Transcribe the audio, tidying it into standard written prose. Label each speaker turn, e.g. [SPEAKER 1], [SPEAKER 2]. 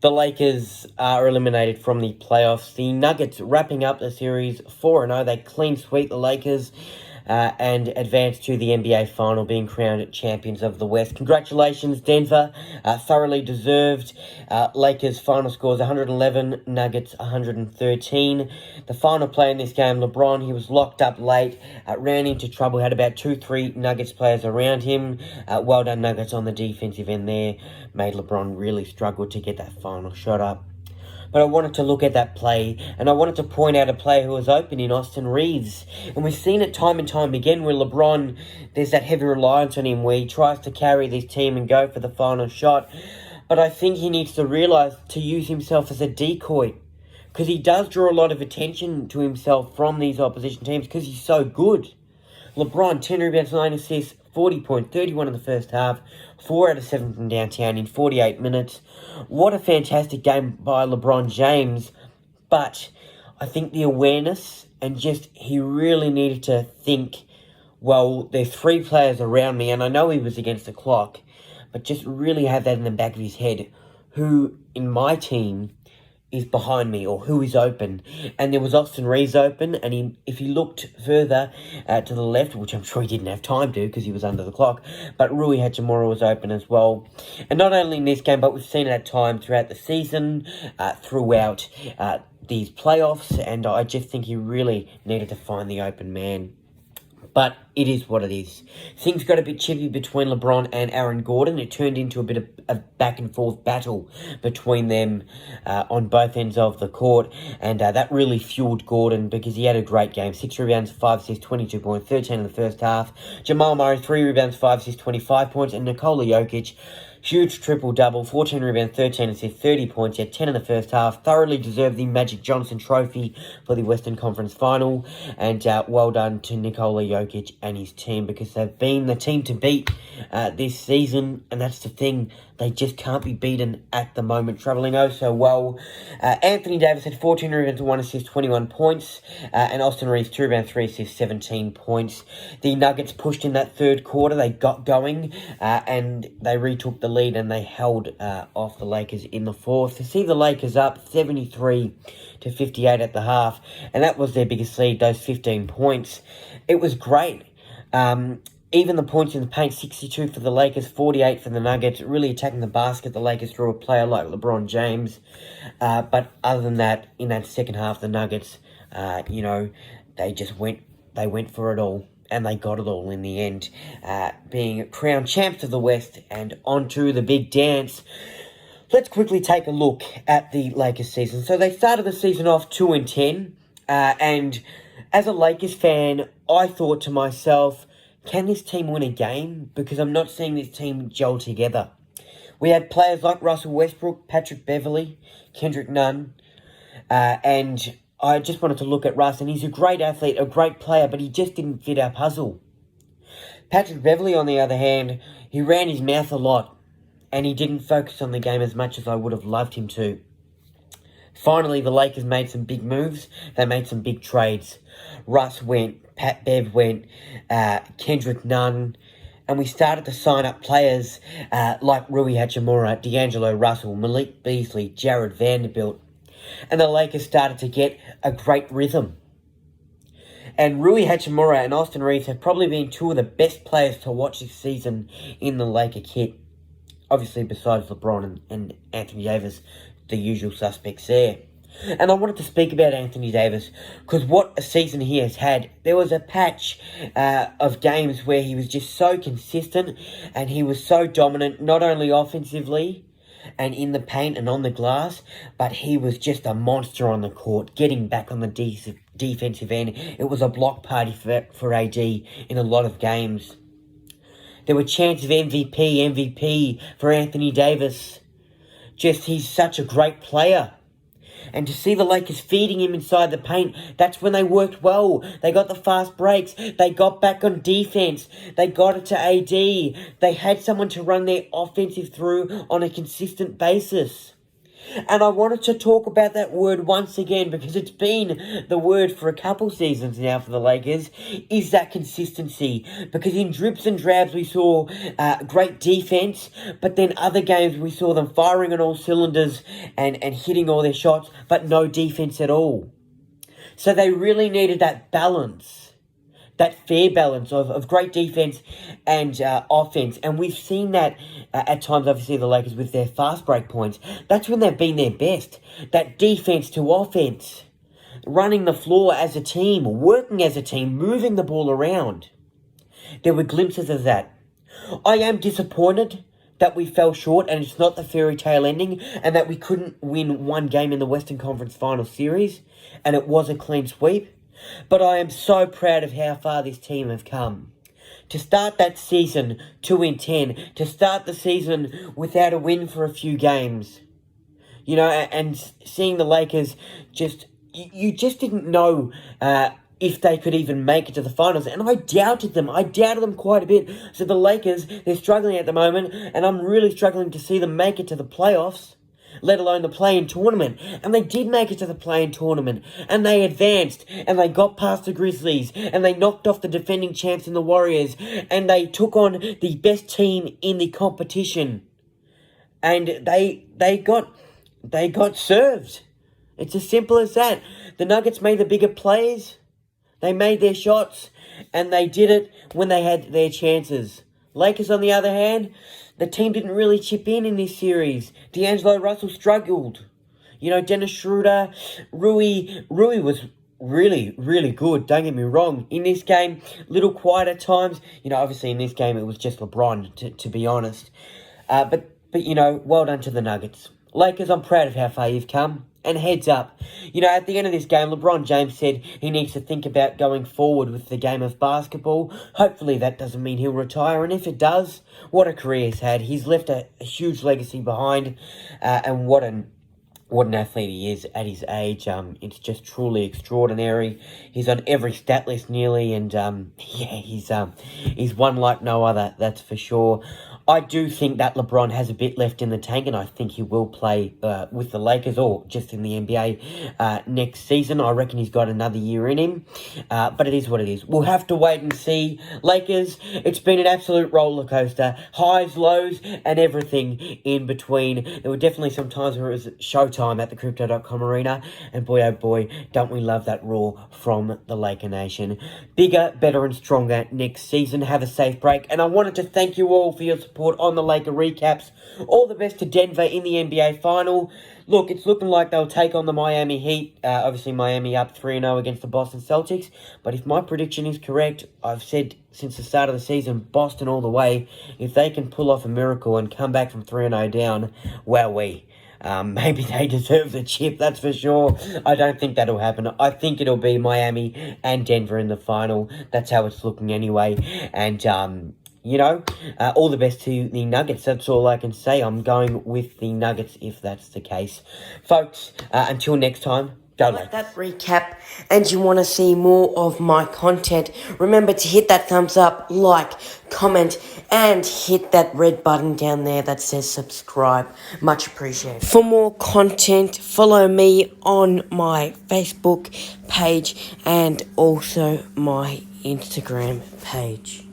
[SPEAKER 1] The Lakers are eliminated from the playoffs. The Nuggets wrapping up the series 4-0. They clean sweep the Lakers and advance to the NBA final, being crowned champions of the West. Congratulations, Denver. Thoroughly deserved. Lakers final scores 111, Nuggets 113. The final play in this game, Lebron, he was locked up late, ran into trouble, had about 2-3 Nuggets players around him. Well done, Nuggets, on the defensive end there. Made LeBron really struggle to get that final shot up. But I wanted to look at that play, and I wanted to point out a player who was open in Austin Reeves. And we've seen it time and time again where LeBron, there's that heavy reliance on him where he tries to carry this team and go for the final shot. But I think he needs to realise to use himself as a decoy, because he does draw a lot of attention to himself from these opposition teams because he's so good. LeBron, 10 rebounds, 9 assists, 40 points, 31 in the first half, 4 out of 7 from downtown in 48 minutes. What a fantastic game by LeBron James. But I think the awareness and just he really needed to think, well, there's 3 players around me, and I know he was against the clock, but just really have that in the back of his head. Who in my team is behind me, or who is open? And there was Austin Reeves open, and if he looked further to the left, which I'm sure he didn't have time to because he was under the clock, but Rui Hachimura was open as well. And not only in this game, but we've seen it at times throughout the season, throughout these playoffs, and I just think he really needed to find the open man. But it is what it is. Things got a bit chippy between LeBron and Aaron Gordon. It turned into a bit of a back-and-forth battle between them on both ends of the court. And that really fueled Gordon because he had a great game. 6 rebounds, 5 assists, 22 points, 13 in the first half. Jamal Murray, 3 rebounds, 5 assists, 25 points. And Nikola Jokic, huge triple-double, 14 rebounds, 13 assists, 30 points. He had 10 in the first half. Thoroughly deserved the Magic Johnson Trophy for the Western Conference Final. And well done to Nikola Jokic and his team because they've been the team to beat this season. And that's the thing. They just can't be beaten at the moment, travelling oh so well. Anthony Davis had 14 rebounds, 1 assist, 21 points. And Austin Reeves, 2 rebounds, 3 assists, 17 points. The Nuggets pushed in that third quarter. They got going and they retook the lead and they held off the Lakers in the fourth. To see the Lakers up 73-58 at the half, and that was their biggest lead, those 15 points. It was great. Even the points in the paint, 62 for the Lakers, 48 for the Nuggets, really attacking the basket. The Lakers through a player like LeBron James. But other than that, in that second half, the Nuggets, they went for it all. And they got it all in the end, being crowned champs of the West and onto the big dance. Let's quickly take a look at the Lakers season. So they started the season off 2-10, and as a Lakers fan, I thought to myself, can this team win a game? Because I'm not seeing this team gel together. We had players like Russell Westbrook, Patrick Beverley, Kendrick Nunn, and I just wanted to look at Russ, and he's a great athlete, a great player, but he just didn't fit our puzzle. Patrick Beverley, on the other hand, he ran his mouth a lot, and he didn't focus on the game as much as I would have loved him to. Finally, the Lakers made some big moves. They made some big trades. Russ went, Pat Bev went, Kendrick Nunn, and we started to sign up players like Rui Hachimura, D'Angelo Russell, Malik Beasley, Jared Vanderbilt. And the Lakers started to get a great rhythm. And Rui Hachimura and Austin Reeves have probably been 2 of the best players to watch this season in the Laker kit. Obviously, besides LeBron and Anthony Davis, the usual suspects there. And I wanted to speak about Anthony Davis because what a season he has had. There was a patch of games where he was just so consistent and he was so dominant, not only offensively and in the paint and on the glass, but he was just a monster on the court, getting back on the defensive end. It was a block party for AD in a lot of games. There were chances of MVP for Anthony Davis. Just, he's such a great player. And to see the Lakers feeding him inside the paint, that's when they worked well. They got the fast breaks. They got back on defense. They got it to AD. They had someone to run their offensive through on a consistent basis. And I wanted to talk about that word once again because it's been the word for a couple seasons now for the Lakers, is that consistency. Because in drips and drabs we saw great defense, but then other games we saw them firing on all cylinders and hitting all their shots, but no defense at all. So they really needed that balance, that fair balance of great defense and offense. And we've seen that at times, obviously, the Lakers with their fast break points. That's when they've been their best. That defense to offense. Running the floor as a team, working as a team, moving the ball around. There were glimpses of that. I am disappointed that we fell short and it's not the fairy tale ending and that we couldn't win one game in the Western Conference Final Series and it was a clean sweep. But I am so proud of how far this team have come. To start that season 2-10, to start the season without a win for a few games. You know, and seeing the Lakers you just didn't know if they could even make it to the finals. And I doubted them. I doubted them quite a bit. So the Lakers, they're struggling at the moment, and I'm really struggling to see them make it to the playoffs, let alone the play-in tournament. And they did make it to the play-in tournament, and they advanced, and they got past the Grizzlies, and they knocked off the defending champs in the Warriors, and they took on the best team in the competition. And they got served. It's as simple as that. The Nuggets made the bigger plays. They made their shots, and they did it when they had their chances. Lakers, on the other hand, the team didn't really chip in this series. D'Angelo Russell struggled. You know, Dennis Schroeder, Rui was really, really good. Don't get me wrong. In this game, little quiet at times. You know, obviously in this game it was just LeBron, to be honest. But you know, well done to the Nuggets. Lakers, I'm proud of how far you've come. And heads up, you know, at the end of this game, LeBron James said he needs to think about going forward with the game of basketball. Hopefully that doesn't mean he'll retire. And if it does, what a career he's had. He's left a huge legacy behind. And what an athlete he is at his age. It's just truly extraordinary. He's on every stat list nearly. And, he's one like no other, that's for sure. I do think that LeBron has a bit left in the tank, and I think he will play with the Lakers or just in the NBA next season. I reckon he's got another year in him, but it is what it is. We'll have to wait and see. Lakers, it's been an absolute roller coaster. Highs, lows, and everything in between. There were definitely some times where it was showtime at the Crypto.com arena, and boy, oh boy, don't we love that roar from the Laker Nation. Bigger, better, and stronger next season. Have a safe break, and I wanted to thank you all for your support on the Laker recaps. All the best to Denver in the NBA final. Look, it's looking like they'll take on the Miami Heat. Obviously, Miami up 3-0 against the Boston Celtics. But if my prediction is correct, I've said since the start of the season, Boston all the way. If they can pull off a miracle and come back from 3-0 down, wowee. Maybe they deserve the chip, that's for sure. I don't think that'll happen. I think it'll be Miami and Denver in the final. That's how it's looking anyway. And, all the best to the Nuggets. That's all I can say. I'm going with the Nuggets if that's the case. Folks, until next time, go Lakers. Like that recap and you want to see more of my content, remember to hit that thumbs up, like, comment, and hit that red button down there that says subscribe. Much appreciated. For more content, follow me on my Facebook page and also my Instagram page.